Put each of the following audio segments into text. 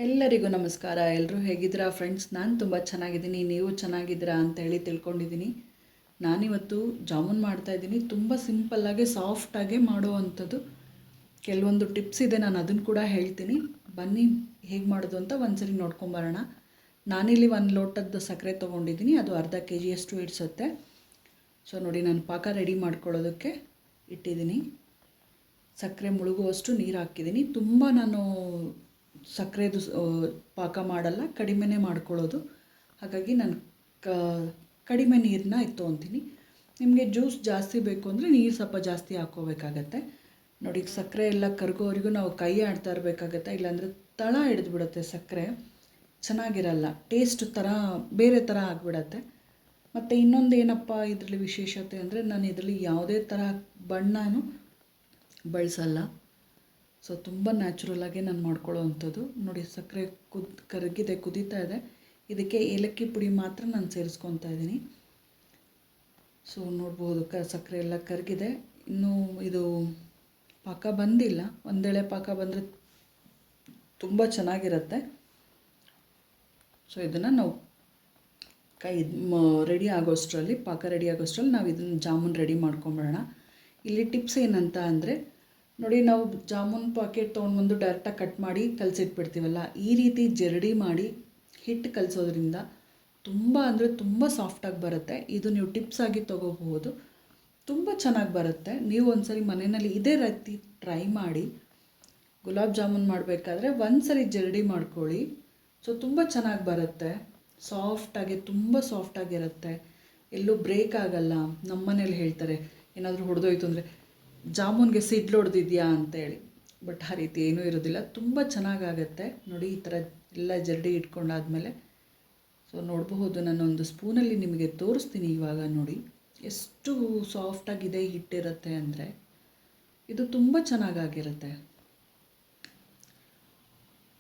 ಎಲ್ಲರಿಗೂ ನಮಸ್ಕಾರ. ಎಲ್ಲರೂ ಹೇಗಿದ್ದೀರಾ ಫ್ರೆಂಡ್ಸ್? ನಾನು ತುಂಬ ಚೆನ್ನಾಗಿದ್ದೀನಿ. ನೀವು ಚೆನ್ನಾಗಿದ್ದೀರಾ ಅಂತೇಳಿ ತಿಳ್ಕೊಂಡಿದ್ದೀನಿ. ನಾನಿವತ್ತು ಜಾಮೂನ್ ಮಾಡ್ತಾಯಿದ್ದೀನಿ. ತುಂಬ ಸಿಂಪಲ್ಲಾಗಿ ಸಾಫ್ಟಾಗಿ ಮಾಡುವಂಥದ್ದು ಕೆಲವೊಂದು ಟಿಪ್ಸ್ ಇದೆ, ನಾನು ಅದನ್ನು ಕೂಡ ಹೇಳ್ತೀನಿ. ಬನ್ನಿ ಹೇಗೆ ಮಾಡೋದು ಅಂತ ಒಂದ್ಸರಿ ನೋಡ್ಕೊಂಬರೋಣ. ನಾನಿಲ್ಲಿ 1 ಲೋಟದ ಸಕ್ಕರೆ ತೊಗೊಂಡಿದ್ದೀನಿ, ಅದು ಅರ್ಧ kg ಇಡಿಸುತ್ತೆ. ಸೊ ನೋಡಿ, ನಾನು ಪಾಕ ರೆಡಿ ಮಾಡ್ಕೊಳ್ಳೋದಕ್ಕೆ ಇಟ್ಟಿದ್ದೀನಿ. ಸಕ್ಕರೆ ಮುಳುಗುವಷ್ಟು ನೀರು ಹಾಕಿದ್ದೀನಿ. ತುಂಬ ನಾನು ಸಕ್ಕರೆದು ಪಾಕ ಮಾಡಲ್ಲ, ಕಡಿಮೆನೇ ಮಾಡ್ಕೊಳ್ಳೋದು. ಹಾಗಾಗಿ ನಾನು ಕಡಿಮೆ ನೀರನ್ನ ತೊಗೊತೀನಿ. ನಿಮಗೆ ಜ್ಯೂಸ್ ಜಾಸ್ತಿ ಬೇಕು ಅಂದರೆ ನೀರು ಸ್ವಲ್ಪ ಜಾಸ್ತಿ ಹಾಕ್ಕೋಬೇಕಾಗತ್ತೆ. ನೋಡಿ, ಸಕ್ಕರೆ ಎಲ್ಲ ಕರಗೋವರೆಗೂ ನಾವು ಕೈ ಆಡ್ತಾ ಇರಬೇಕಾಗತ್ತೆ, ಇಲ್ಲಾಂದರೆ ತಳ ಹಿಡಿದ್ಬಿಡುತ್ತೆ. ಸಕ್ಕರೆ ಚೆನ್ನಾಗಿರಲ್ಲ, ಟೇಸ್ಟ್ ಥರ ಬೇರೆ ಥರ ಆಗಿಬಿಡತ್ತೆ. ಮತ್ತು ಇನ್ನೊಂದು ಏನಪ್ಪ ಇದರಲ್ಲಿ ವಿಶೇಷತೆ ಅಂದರೆ, ನಾನು ಇದರಲ್ಲಿ ಯಾವುದೇ ಥರ ಬಣ್ಣನೂ ಬಳಸಲ್ಲ. ಸೊ ತುಂಬ ನ್ಯಾಚುರಲಾಗಿ ನಾನು ಮಾಡ್ಕೊಳ್ಳೋ ಅಂಥದ್ದು. ನೋಡಿ, ಸಕ್ಕರೆ ಕರಗಿದೆ, ಕುದೀತಾ ಇದೆ. ಇದಕ್ಕೆ ಏಲಕ್ಕಿ ಪುಡಿ ಮಾತ್ರ ನಾನು ಸೇರಿಸ್ಕೊತಾ ಇದ್ದೀನಿ. ಸೊ ನೋಡ್ಬೋದು, ಸಕ್ಕರೆ ಎಲ್ಲ ಕರಗಿದೆ. ಇನ್ನೂ ಇದು ಪಾಕ ಬಂದಿಲ್ಲ. ಒಂದೇಳೆ ಪಾಕ ಬಂದರೆ ತುಂಬ ಚೆನ್ನಾಗಿರುತ್ತೆ. ಸೊ ಇದನ್ನು ನಾವು ರೆಡಿ ಆಗೋಷ್ಟರಲ್ಲಿ, ಪಾಕ ರೆಡಿ ಆಗೋಷ್ಟರಲ್ಲಿ ನಾವು ಇದನ್ನು ಜಾಮೂನ್ ರೆಡಿ ಮಾಡ್ಕೊಂಬಿಡೋಣ. ಇಲ್ಲಿ ಟಿಪ್ಸ್ ಏನಂತ ಅಂದರೆ, ನೋಡಿ, ನಾವು ಜಾಮೂನ್ ಪಾಕೆಟ್ ತೊಗೊಂಡ್ಬಂದು ಡೈರೆಕ್ಟಾಗಿ ಕಟ್ ಮಾಡಿ ಕಲಸಿಟ್ಬಿಡ್ತೀವಲ್ಲ, ಈ ರೀತಿ ಜರಡಿ ಮಾಡಿ ಹಿಟ್ಟು ಕಲಿಸೋದ್ರಿಂದ ತುಂಬ ಅಂದರೆ ತುಂಬ ಸಾಫ್ಟಾಗಿ ಬರುತ್ತೆ. ಇದು ನೀವು ಟಿಪ್ಸ್ ಆಗಿ ತೊಗೋಬಹುದು, ತುಂಬ ಚೆನ್ನಾಗಿ ಬರುತ್ತೆ. ನೀವು ಒಂದ್ಸರಿ ಮನೆಯಲ್ಲಿ ಇದೇ ರೀತಿ ಟ್ರೈ ಮಾಡಿ. ಗುಲಾಬ್ ಜಾಮೂನ್ ಮಾಡಬೇಕಾದ್ರೆ ಒಂದ್ಸರಿ ಜರಡಿ ಮಾಡ್ಕೊಳ್ಳಿ. ಸೊ ತುಂಬ ಚೆನ್ನಾಗಿ ಬರುತ್ತೆ, ಸಾಫ್ಟಾಗಿ, ತುಂಬ ಸಾಫ್ಟಾಗಿರುತ್ತೆ, ಎಲ್ಲೂ ಬ್ರೇಕ್ ಆಗಲ್ಲ. ನಮ್ಮ ಮನೇಲಿ ಹೇಳ್ತಾರೆ, ಏನಾದರೂ ಹೊಡೆದೋಯ್ತು ಅಂದರೆ ಜಾಮೂನ್ಗೆ ಸಿಡ್ಲು ಹೊಡೆದಿದ್ಯಾ ಅಂತೇಳಿ. ಬಟ್ ಆ ರೀತಿ ಏನೂ ಇರೋದಿಲ್ಲ, ತುಂಬ ಚೆನ್ನಾಗಾಗತ್ತೆ. ನೋಡಿ, ಈ ಥರ ಎಲ್ಲ ಜರಡಿ ಇಟ್ಕೊಂಡಾದಮೇಲೆ, ಸೊ ನೋಡಬಹುದು, ನಾನೊಂದು ಸ್ಪೂನಲ್ಲಿ ನಿಮಗೆ ತೋರಿಸ್ತೀನಿ ಇವಾಗ. ನೋಡಿ ಎಷ್ಟು ಸಾಫ್ಟಾಗಿದೆ ಹಿಟ್ಟಿರುತ್ತೆ ಅಂದರೆ, ಇದು ತುಂಬ ಚೆನ್ನಾಗಾಗಿರುತ್ತೆ,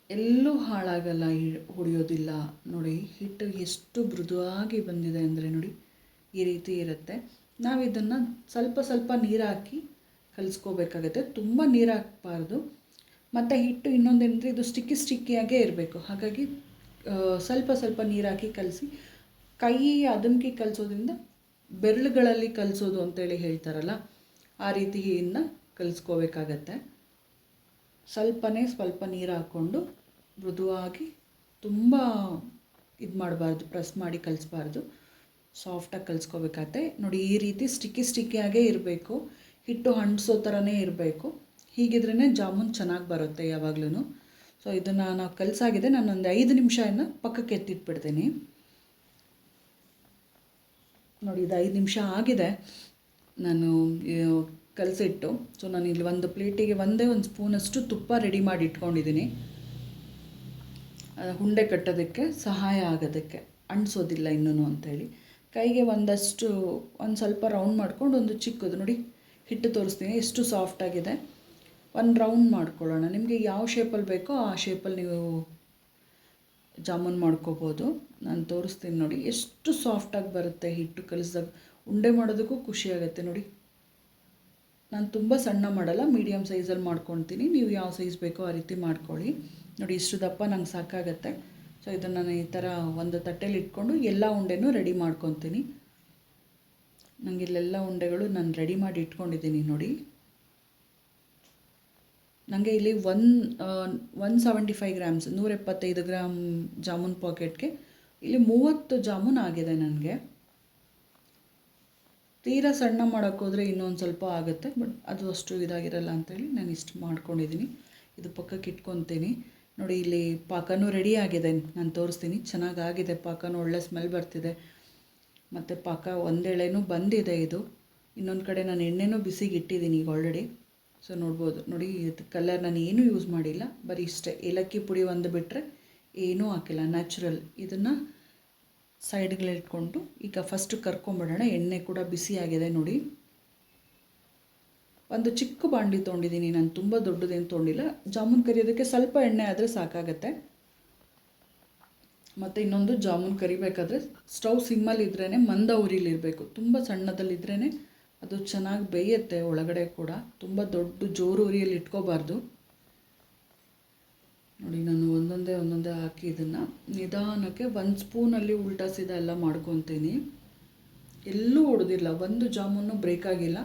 ಎಲ್ಲೂ ಹಾಳಾಗಲ್ಲ, ಹೊಡೆಯೋದಿಲ್ಲ. ನೋಡಿ, ಹಿಟ್ಟು ಎಷ್ಟು ಮೃದುವಾಗಿ ಬಂದಿದೆ ಅಂದರೆ ನೋಡಿ, ಈ ರೀತಿ ಇರುತ್ತೆ. ನಾವು ಇದನ್ನು ಸ್ವಲ್ಪ ಸ್ವಲ್ಪ ನೀರು ಹಾಕಿ ಕಲಿಸ್ಕೋಬೇಕಾಗತ್ತೆ, ತುಂಬ ನೀರು ಹಾಕಬಾರ್ದು. ಮತ್ತು ಹಿಟ್ಟು ಇನ್ನೊಂದೇನೆಂದರೆ, ಇದು ಸ್ಟಿಕ್ಕಿಯಾಗೇ ಇರಬೇಕು. ಹಾಗಾಗಿ ಸ್ವಲ್ಪ ಸ್ವಲ್ಪ ನೀರು ಹಾಕಿ ಕಲಸಿ, ಕೈ ಅದನ್ಕಿ ಕಲಿಸೋದ್ರಿಂದ ಬೆರಳುಗಳಲ್ಲಿ ಕಲಿಸೋದು ಅಂತೇಳಿ ಹೇಳ್ತಾರಲ್ಲ, ಆ ರೀತಿ ಇನ್ನು ಕಲಿಸ್ಕೋಬೇಕಾಗತ್ತೆ. ಸ್ವಲ್ಪ ನೀರು ಹಾಕ್ಕೊಂಡು ಮೃದುವಾಗಿ, ತುಂಬ ಇದು ಮಾಡಬಾರ್ದು, ಪ್ರೆಸ್ ಮಾಡಿ ಕಲಿಸ್ಬಾರ್ದು, ಸಾಫ್ಟಾಗಿ ಕಲಿಸ್ಕೋಬೇಕಾಗತ್ತೆ. ನೋಡಿ, ಈ ರೀತಿ ಸ್ಟಿಕ್ಕಿಯಾಗೇ ಇರಬೇಕು, ಹಿಟ್ಟು ಹಂಡ್ಸೋ ಥರನೇ ಇರಬೇಕು. ಹೀಗಿದ್ರೇ ಜಾಮೂನ್ ಚೆನ್ನಾಗಿ ಬರುತ್ತೆ ಯಾವಾಗಲೂ. ಸೊ ಇದನ್ನು ನಾವು ಕಲಸಾಗಿದೆ, ನಾನೊಂದು 5 ನಿಮಿಷ ಪಕ್ಕಕ್ಕೆ ಎತ್ತಿಟ್ಬಿಡ್ತೀನಿ. ನೋಡಿ, ಇದು 5 ನಿಮಿಷ ಆಗಿದೆ ನಾನು ಕಲಸಿಟ್ಟು. ಸೊ ನಾನು ಇಲ್ಲಿ ಒಂದು ಪ್ಲೇಟಿಗೆ ಒಂದು ಸ್ಪೂನಷ್ಟು ತುಪ್ಪ ರೆಡಿ ಮಾಡಿ ಇಟ್ಕೊಂಡಿದ್ದೀನಿ, ಉಂಡೆ ಕಟ್ಟೋದಕ್ಕೆ ಸಹಾಯ ಆಗೋದಕ್ಕೆ, ಅಂಟಿಸೋದಿಲ್ಲ ಇನ್ನೂ ಅಂಥೇಳಿ. ಕೈಗೆ ಒಂದು ಸ್ವಲ್ಪ ರೌಂಡ್ ಮಾಡ್ಕೊಂಡು, ಒಂದು ಚಿಕ್ಕದು ನೋಡಿ ಹಿಟ್ಟು ತೋರಿಸ್ತೀನಿ, ಎಷ್ಟು ಸಾಫ್ಟಾಗಿದೆ. ಒಂದು ರೌಂಡ್ ಮಾಡ್ಕೊಳ್ಳೋಣ. ನಿಮಗೆ ಯಾವ ಶೇಪಲ್ಲಿ ಬೇಕೋ ಆ ಶೇಪಲ್ಲಿ ನೀವು ಜಾಮೂನ್ ಮಾಡ್ಕೋಬೋದು. ನಾನು ತೋರಿಸ್ತೀನಿ ನೋಡಿ, ಎಷ್ಟು ಸಾಫ್ಟಾಗಿ ಬರುತ್ತೆ ಹಿಟ್ಟು ಕಲಿಸಿದಾಗ. ಉಂಡೆ ಮಾಡೋದಕ್ಕೂ ಖುಷಿಯಾಗುತ್ತೆ. ನೋಡಿ, ನಾನು ತುಂಬ ಸಣ್ಣ ಮಾಡಲ್ಲ, ಮೀಡಿಯಮ್ ಸೈಜಲ್ಲಿ ಮಾಡ್ಕೊತೀನಿ. ನೀವು ಯಾವ ಸೈಜ್ ಬೇಕೋ ಆ ರೀತಿ ಮಾಡ್ಕೊಳ್ಳಿ. ನೋಡಿ, ಇಷ್ಟು ದಪ್ಪ ನಂಗೆ ಸಾಕಾಗತ್ತೆ. ಸೊ ಇದನ್ನು ನಾನು ಈ ಥರ ಒಂದು ತಟ್ಟೆಲಿ ಇಟ್ಕೊಂಡು ಎಲ್ಲ ಉಂಡೆನೂ ರೆಡಿ ಮಾಡ್ಕೊತೀನಿ. ನನಗೆ ಇಲ್ಲೆಲ್ಲ ಉಂಡೆಗಳು ನಾನು ರೆಡಿ ಮಾಡಿ ಇಟ್ಕೊಂಡಿದ್ದೀನಿ. ನೋಡಿ, ನನಗೆ ಇಲ್ಲಿ 175 ಗ್ರಾಮ್ಸ್, 175 ಗ್ರಾಮ್ ಜಾಮೂನ್ ಪಾಕೆಟ್ಗೆ ಇಲ್ಲಿ 30 ಜಾಮೂನ್ ಆಗಿದೆ ನನಗೆ. ತೀರಾ ಸಣ್ಣ ಮಾಡೋಕ್ಕೋದ್ರೆ ಇನ್ನೊಂದು ಸ್ವಲ್ಪ ಆಗುತ್ತೆ, ಬಟ್ ಅದು ಅಷ್ಟು ಇದಾಗಿರಲ್ಲ ಅಂಥೇಳಿ ನಾನು ಇಷ್ಟು ಮಾಡ್ಕೊಂಡಿದ್ದೀನಿ. ಇದು ಪಕ್ಕಕ್ಕೆ ಇಟ್ಕೊತೀನಿ. ನೋಡಿ, ಇಲ್ಲಿ ಪಾಕನೂ ರೆಡಿ ಆಗಿದೆ, ನಾನು ತೋರಿಸ್ತೀನಿ. ಚೆನ್ನಾಗಾಗಿದೆ ಪಾಕನೂ, ಒಳ್ಳೆ ಸ್ಮೆಲ್ ಬರ್ತಿದೆ. ಮತ್ತು ಪಾಕ ಒಂದೆಳೆನೂ ಬಂದಿದೆ. ಇದು ಇನ್ನೊಂದು ಕಡೆ ನಾನು ಎಣ್ಣೆನೂ ಬಿಸಿಗೆ ಇಟ್ಟಿದ್ದೀನಿ ಈಗ ಆಲ್ರೆಡಿ. ಸೊ ನೋಡ್ಬೋದು. ನೋಡಿ, ಇದು ಕಲರ್ ನಾನು ಏನೂ ಯೂಸ್ ಮಾಡಿಲ್ಲ, ಬರೀ ಇಷ್ಟೇ, ಏಲಕ್ಕಿ ಪುಡಿ ಒಂದು ಬಿಟ್ಟರೆ ಏನೂ ಹಾಕಿಲ್ಲ, ನ್ಯಾಚುರಲ್. ಇದನ್ನು ಸೈಡ್ಗಳಿಟ್ಕೊಂಡು ಈಗ ಫಸ್ಟು ಕರ್ಕೊಂಬಿಡೋಣ. ಎಣ್ಣೆ ಕೂಡ ಬಿಸಿಯಾಗಿದೆ. ನೋಡಿ, ಒಂದು ಚಿಕ್ಕ ಬಾಣಲಿ ತೊಗೊಂಡಿದ್ದೀನಿ ನಾನು, ತುಂಬ ದೊಡ್ಡದೇನು ತೊಗೊಂಡಿಲ್ಲ. ಜಾಮೂನ್ ಕರಿಯೋದಕ್ಕೆ ಸ್ವಲ್ಪ ಎಣ್ಣೆ ಆದರೆ ಸಾಕಾಗತ್ತೆ. ಮತ್ತು ಇನ್ನೊಂದು, ಜಾಮೂನ್ ಕರಿಬೇಕಾದ್ರೆ ಸ್ಟವ್ ಸಿಮ್ಮಲ್ಲಿದ್ರೇ, ಮಂದ ಉರಿಲಿರಬೇಕು, ತುಂಬ ಸಣ್ಣದಲ್ಲಿದ್ರೇ ಅದು ಚೆನ್ನಾಗಿ ಬೇಯುತ್ತೆ ಒಳಗಡೆ ಕೂಡ. ತುಂಬ ದೊಡ್ಡ ಜೋರು ಉರಿಯಲ್ಲಿ ಇಟ್ಕೋಬಾರ್ದು. ನೋಡಿ ನಾನು ಒಂದೊಂದೇ ಹಾಕಿ ಇದನ್ನು ನಿಧಾನಕ್ಕೆ ಒಂದು ಸ್ಪೂನಲ್ಲಿ ಉಲ್ಟಾ ಸೀದಾ ಎಲ್ಲ ಮಾಡ್ಕೊತೀನಿ. ಎಲ್ಲೂ ಹೊಡೆದಿಲ್ಲ, ಒಂದು ಜಾಮೂನು ಬ್ರೇಕ್ ಆಗಿಲ್ಲ,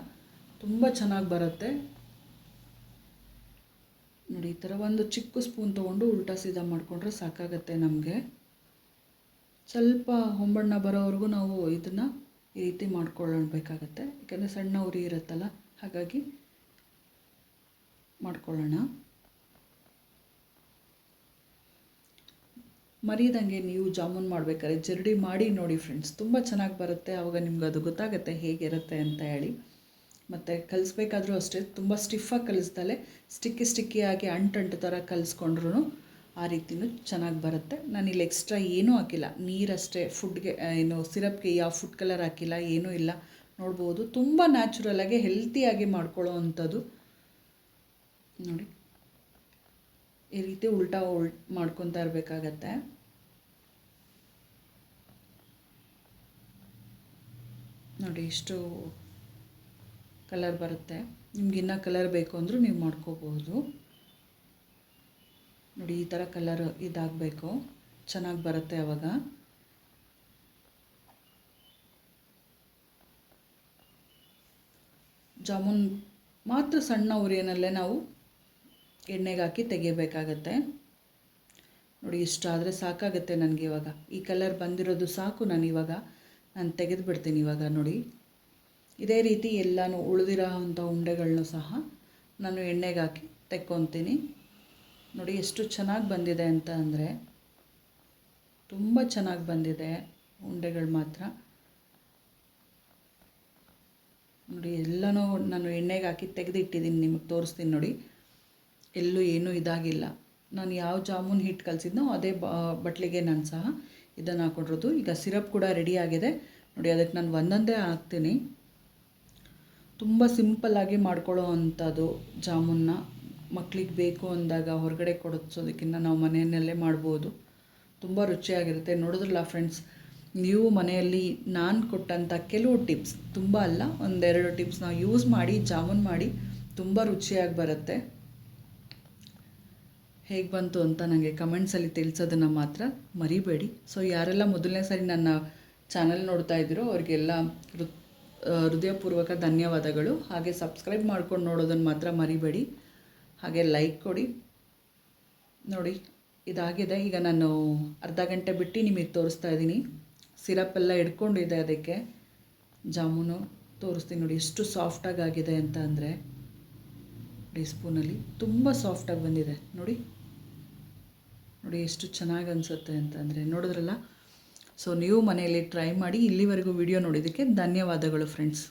ತುಂಬ ಚೆನ್ನಾಗಿ ಬರುತ್ತೆ. ನೋಡಿ ಈ ಥರ ಒಂದು ಚಿಕ್ಕ ಸ್ಪೂನ್ ತೊಗೊಂಡು ಉಲ್ಟಾ ಸೀದಾ ಮಾಡಿಕೊಂಡ್ರೆ ಸಾಕಾಗತ್ತೆ ನಮಗೆ. ಸ್ವಲ್ಪ ಹೊಂಬಣ್ಣ ಬರೋವರೆಗೂ ನಾವು ಇದನ್ನು ಈ ರೀತಿ ಮಾಡ್ಕೊಳ್ಳಬೇಕಾಗತ್ತೆ, ಯಾಕೆಂದರೆ ಸಣ್ಣ ಉರಿ ಇರುತ್ತಲ್ಲ, ಹಾಗಾಗಿ ಮಾಡ್ಕೊಳ್ಳೋಣ. ಮರೀದಂಗೆ ನೀವು ಜಾಮೂನ್ ಮಾಡಬೇಕಾದ್ರೆ ಜರಡಿ ಮಾಡಿ ನೋಡಿ ಫ್ರೆಂಡ್ಸ್, ತುಂಬ ಚೆನ್ನಾಗಿ ಬರುತ್ತೆ. ಆವಾಗ ನಿಮ್ಗೆ ಅದು ಗೊತ್ತಾಗುತ್ತೆ ಹೇಗಿರುತ್ತೆ ಅಂತ ಹೇಳಿ. ಮತ್ತು ಕಲಿಸ್ಬೇಕಾದ್ರೂ ಅಷ್ಟೇ, ತುಂಬ ಸ್ಟಿಫಾಗಿ ಕಲಿಸ್ದಲೆ ಸ್ಟಿಕ್ಕಿಯಾಗಿ ಅಂಟು ಥರ ಕಲಿಸ್ಕೊಂಡ್ರೂ ಆ ರೀತಿಯೂ ಚೆನ್ನಾಗಿ ಬರುತ್ತೆ. ನಾನಿಲ್ಲಿ ಎಕ್ಸ್ಟ್ರಾ ಏನೂ ಹಾಕಿಲ್ಲ, ನೀರಷ್ಟೇ, ಫುಡ್ಗೆ ಏನು ಸಿರಪ್ಗೆ ಯಾವ ಫುಡ್ ಕಲರ್ ಹಾಕಿಲ್ಲ, ಏನೂ ಇಲ್ಲ. ನೋಡ್ಬೋದು ತುಂಬ ನ್ಯಾಚುರಲಾಗಿ ಹೆಲ್ತಿಯಾಗಿ ಮಾಡ್ಕೊಳ್ಳೋ ಅಂಥದ್ದು. ನೋಡಿ ಈ ರೀತಿ ಉಲ್ಟಾ ಮಾಡ್ಕೊತಾ ಇರಬೇಕಾಗತ್ತೆ. ನೋಡಿ ಇಷ್ಟು ಕಲರ್ ಬರುತ್ತೆ. ನಿಮ್ಗಿನ್ನ ಕಲರ್ ಬೇಕು ಅಂದರೂ ನೀವು ಮಾಡ್ಕೋಬೋದು. ನೋಡಿ ಈ ಥರ ಕಲರ್ ಇದಾಗಬೇಕು, ಚೆನ್ನಾಗಿ ಬರುತ್ತೆ ಆವಾಗ. ಜಾಮೂನ್ ಮಾತ್ರ ಸಣ್ಣ ಉರಿಯಲ್ಲೇ ನಾವು ಎಣ್ಣೆಗೆ ಹಾಕಿ ತೆಗಿಬೇಕಾಗತ್ತೆ. ನೋಡಿ ಇಷ್ಟಾದರೆ ಸಾಕಾಗುತ್ತೆ ನನಗೆ. ಇವಾಗ ಈ ಕಲರ್ ಬಂದಿರೋದು ಸಾಕು. ನಾನು ತೆಗೆದು ಬಿಡ್ತೀನಿ ಇವಾಗ. ನೋಡಿ ಇದೇ ರೀತಿ ಎಲ್ಲನೂ ಉಳಿದಿರೋ ಅಂಥ ಉಂಡೆಗಳನ್ನೂ ಸಹ ನಾನು ಎಣ್ಣೆಗೆ ಹಾಕಿ ತೆಕ್ಕೊತೀನಿ. ನೋಡಿ ಎಷ್ಟು ಚೆನ್ನಾಗಿ ಬಂದಿದೆ ಅಂತ ಅಂದರೆ, ತುಂಬ ಚೆನ್ನಾಗಿ ಬಂದಿದೆ ಉಂಡೆಗಳು ಮಾತ್ರ. ನೋಡಿ ಎಲ್ಲನೂ ನಾನು ಎಣ್ಣೆಗೆ ಹಾಕಿ ತೆಗೆದಿಟ್ಟಿದ್ದೀನಿ, ನಿಮಗೆ ತೋರಿಸ್ತೀನಿ. ನೋಡಿ ಎಲ್ಲೂ ಏನೂ ಇದಾಗಿಲ್ಲ. ನಾನು ಯಾವ ಜಾಮೂನ್ ಹಿಟ್ಟು ಕಲಿಸಿದ್ನೋ ಅದೇ ಬಟ್ಲಿಗೆ ನಾನು ಸಹ ಇದನ್ನು ಹಾಕೊಂಡಿರೋದು. ಈಗ ಸಿರಪ್ ಕೂಡ ರೆಡಿ ಆಗಿದೆ. ನೋಡಿ ಅದಕ್ಕೆ ನಾನು ಒಂದೊಂದೇ ಹಾಕ್ತೀನಿ. ತುಂಬ ಸಿಂಪಲ್ಲಾಗಿ ಮಾಡ್ಕೊಳ್ಳೋ ಅಂಥದ್ದು ಜಾಮೂನ್ನ. ಮಕ್ಕಳಿಗೆ ಬೇಕು ಅಂದಾಗ ಹೊರಗಡೆ ಕೊಡಿಸೋದಕ್ಕಿಂತ ನಾವು ಮನೆಯಲ್ಲೇ ಮಾಡ್ಬೋದು. ತುಂಬ ರುಚಿಯಾಗಿರುತ್ತೆ. ನೋಡಿದ್ರಲ್ಲ ಫ್ರೆಂಡ್ಸ್, ನೀವು ಮನೆಯಲ್ಲಿ ನಾನು ಕೊಟ್ಟಂಥ ಕೆಲವು ಟಿಪ್ಸ್, ತುಂಬ ಅಲ್ಲ, ಒಂದೆರಡು ಟಿಪ್ಸ್ ನಾವು ಯೂಸ್ ಮಾಡಿ ಜಾಮೂನ್ ಮಾಡಿ ತುಂಬ ರುಚಿಯಾಗಿ ಬರುತ್ತೆ. ಹೇಗೆ ಬಂತು ಅಂತ ನನಗೆ ಕಮೆಂಟ್ಸಲ್ಲಿ ತಿಳಿಸೋದನ್ನು ಮಾತ್ರ ಮರಿಬೇಡಿ. ಸೊ ಯಾರೆಲ್ಲ ಮೊದಲನೇ ಸಾರಿ ನನ್ನ ಚಾನಲ್ ನೋಡ್ತಾ ಇದ್ದೀರೋ ಅವ್ರಿಗೆಲ್ಲ ಹೃದಯಪೂರ್ವಕ ಧನ್ಯವಾದಗಳು. ಹಾಗೆ ಸಬ್ಸ್ಕ್ರೈಬ್ ಮಾಡ್ಕೊಂಡು ನೋಡೋದನ್ನು ಮಾತ್ರ ಮರಿಬೇಡಿ. ಹಾಗೆ ಲೈಕ್ ಕೊಡಿ. ನೋಡಿ ಇದಾಗಿದೆ. ಈಗ ನಾನು ಅರ್ಧ ಗಂಟೆ ಬಿಟ್ಟು ನಿಮಗೆ ತೋರಿಸ್ತಾ ಇದ್ದೀನಿ. ಸಿರಪ್ಪೆಲ್ಲ ಹಿಡ್ಕೊಂಡಿದೆ ಅದಕ್ಕೆ. ಜಾಮೂನು ತೋರಿಸ್ತೀನಿ. ನೋಡಿ ಎಷ್ಟು ಸಾಫ್ಟಾಗಿ ಆಗಿದೆ ಅಂತ ಅಂದರೆ, ನೋಡಿ ಸ್ಪೂನಲ್ಲಿ ತುಂಬ ಸಾಫ್ಟಾಗಿ ಬಂದಿದೆ. ನೋಡಿ ಎಷ್ಟು ಚೆನ್ನಾಗಿ ಅನಿಸುತ್ತೆ ಅಂತಂದರೆ, ನೋಡಿದ್ರಲ್ಲ. ಸೊ ನೀವು ಮನೆಯಲ್ಲಿ ಟ್ರೈ ಮಾಡಿ. ಇಲ್ಲಿವರೆಗೂ ವಿಡಿಯೋ ನೋಡಿದ್ದಕ್ಕೆ ಧನ್ಯವಾದಗಳು ಫ್ರೆಂಡ್ಸ್.